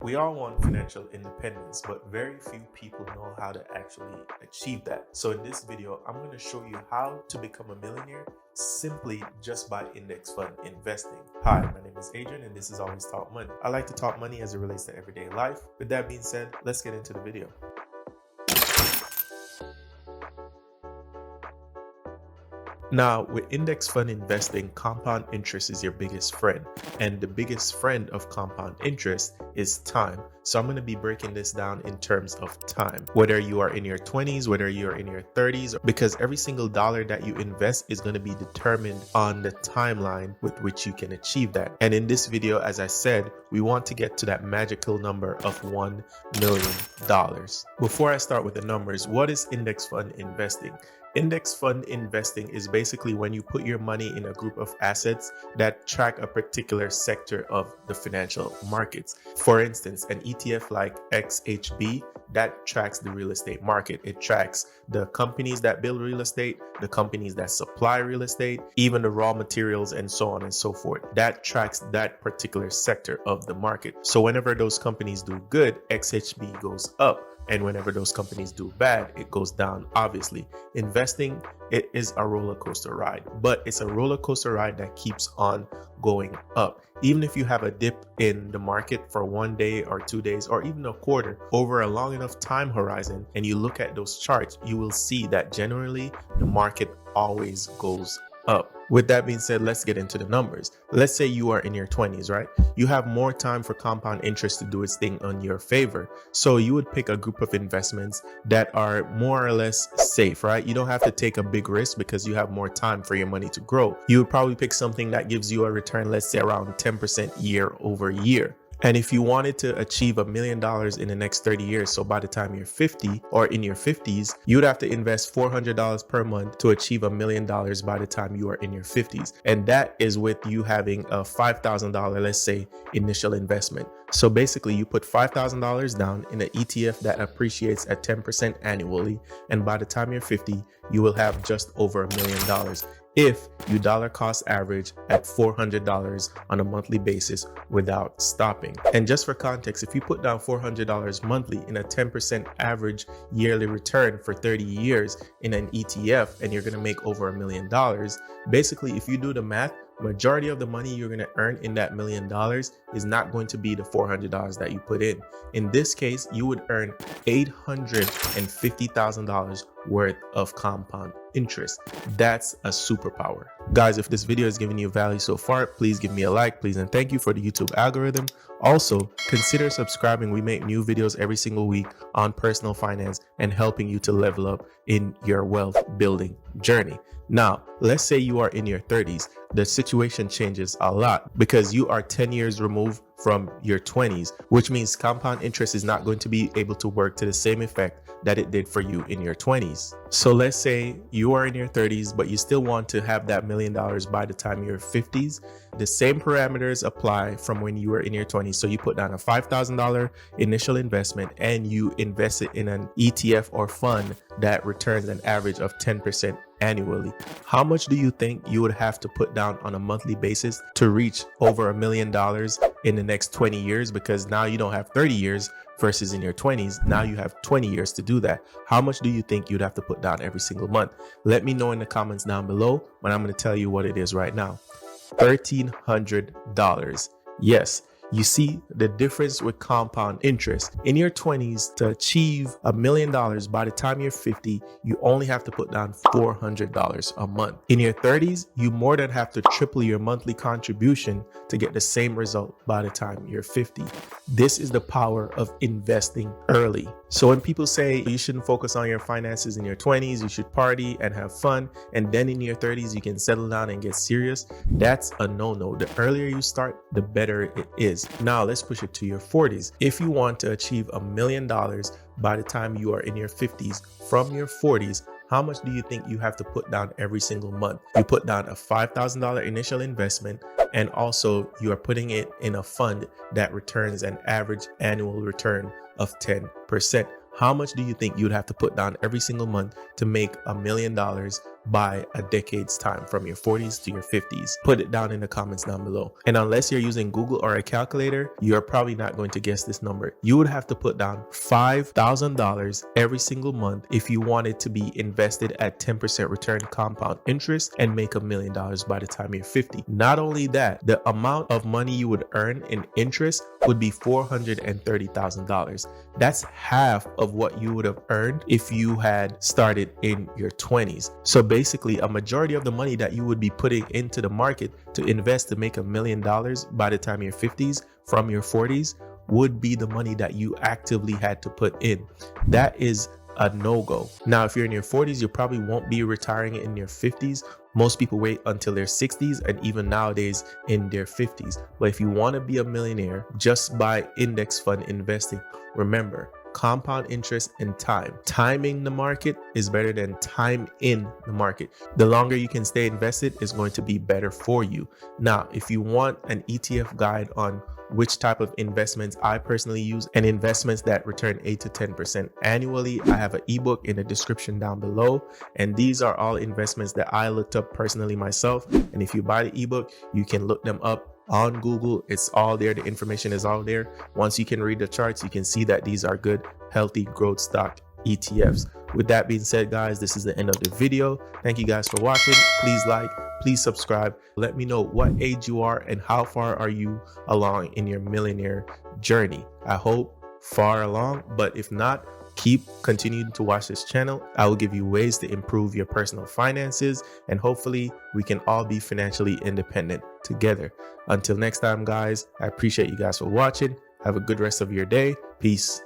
We all want financial independence, but very few people know how to actually achieve that. So in this video, I'm going to show you how to become a millionaire simply just by index fund investing. Hi, my name is Adrian and this is Always Talk Money. I like to talk money as it relates to everyday life. With that being said, let's get into the video. Now, with index fund investing, compound interest is your biggest friend. And the biggest friend of compound interest is time. So I'm going to be breaking this down in terms of time. Whether you are in your 20s, whether you're in your 30s, because every single dollar that you invest is going to be determined on the timeline with which you can achieve that. And in this video, as I said, we want to get to that magical number of $1 million. Before I start with the numbers, what is index fund investing? Index fund investing is basically when you put your money in a group of assets that track a particular sector of the financial markets. For instance, an ETF like XHB that tracks the real estate market. It tracks the companies that build real estate, the companies that supply real estate, even the raw materials and so on and so forth. That tracks that particular sector of the market. So whenever those companies do good, XHB goes up. And whenever those companies do bad, it goes down, obviously. Investing, it is a roller coaster ride, but it's a roller coaster ride that keeps on going up. Even if you have a dip in the market for 1 day or 2 days or even a quarter, over a long enough time horizon, and you look at those charts, you will see that generally the market always goes up. With that being said, let's get into the numbers. Let's say you are in your 20s, right? You have more time for compound interest to do its thing on your favor. So you would pick a group of investments that are more or less safe, right? You don't have to take a big risk because you have more time for your money to grow. You would probably pick something that gives you a return, let's say around 10% year over year. And if you wanted to achieve $1 million in the next 30 years, so by the time you're 50 or in your 50s, you would have to invest $400 per month to achieve $1 million by the time you are in your 50s. And that is with you having a $5,000, let's say, initial investment. So basically, you put $5,000 down in an ETF that appreciates at 10% annually. And by the time you're 50, you will have just over $1 million. If you dollar cost average at $400 on a monthly basis without stopping. And just for context, if you put down $400 monthly in a 10% average yearly return for 30 years in an ETF, and you're going to make over $1 million, basically, if you do the math, majority of the money you're going to earn in that $1 million is not going to be the $400 that you put in. In this case, you would earn $850,000 worth of compound interest. That's a superpower. Guys, if this video is giving you value so far, please give me a like, please, and thank you for the YouTube algorithm. Also, consider subscribing. We make new videos every single week on personal finance and helping you to level up in your wealth building journey. Now, let's say you are in your 30s. The situation changes a lot because you are 10 years removed from your 20s, which means compound interest is not going to be able to work to the same effect that it did for you in your 20s. So let's say you are in your 30s, but you still want to have that $1 million by the time you're 50s. The same parameters apply from when you were in your 20s. So you put down a $5,000 initial investment and you invest it in an ETF or fund that returns an average of 10% annually. How much do you think you would have to put down on a monthly basis to reach over $1 million in the next 20 years? Because now you don't have 30 years versus in your 20s. Now you have 20 years to do that. How much do you think you'd have to put down every single month? Let me know in the comments down below, but I'm going to tell you what it is right now. $1,300. Yes. You see the difference with compound interest. In your 20s, to achieve $1 million by the time you're 50, you only have to put down $400 a month. In your 30s, you more than have to triple your monthly contribution to get the same result by the time you're 50. This is the power of investing early. So when people say you shouldn't focus on your finances in your 20s, you should party and have fun, and then in your 30s, you can settle down and get serious, that's a no-no. The earlier you start, the better it is. Now let's push it to your 40s. If you want to achieve $1 million by the time you are in your 50s from your 40s, how much do you think you have to put down every single month? You put down a $5,000 initial investment, and also you are putting it in a fund that returns an average annual return of 10%. How much do you think you'd have to put down every single month to make $1 million by a decade's time, from your 40s to your 50s? Put it down in the comments down below. And unless you're using Google or a calculator, you're probably not going to guess this number. You would have to put down $5,000 every single month if you wanted to be invested at 10% return compound interest and make $1 million by the time you're 50. Not only that, the amount of money you would earn in interest would be $430,000. That's half of what you would have earned if you had started in your 20s. So basically, a majority of the money that you would be putting into the market to invest to make $1 million by the time you're 50s from your 40s would be the money that you actively had to put in. That is a no-go. Now, if you're in your 40s, you probably won't be retiring in your 50s. Most people wait until their 60s and even nowadays in their 50s. But if you want to be a millionaire just by index fund investing, remember, compound interest and time. Timing the market is better than time in the market. The longer you can stay invested is going to be better for you. Now, if you want an ETF guide on which type of investments I personally use and investments that return 8 to 10% annually, I have an ebook in the description down below. And these are all investments that I looked up personally myself. And if you buy the ebook, you can look them up on Google. It's all there. The information is all there. Once you can read the charts, you can see that these are good, healthy growth stock ETFs. With that being said, guys, this is the end of the video. Thank you guys for watching. Please like, please subscribe. Let me know what age you are and how far are you along in your millionaire journey. I hope far along, but if not, keep continuing to watch this channel. I will give you ways to improve your personal finances, and hopefully we can all be financially independent together. Until next time, guys, I appreciate you guys for watching. Have a good rest of your day. Peace.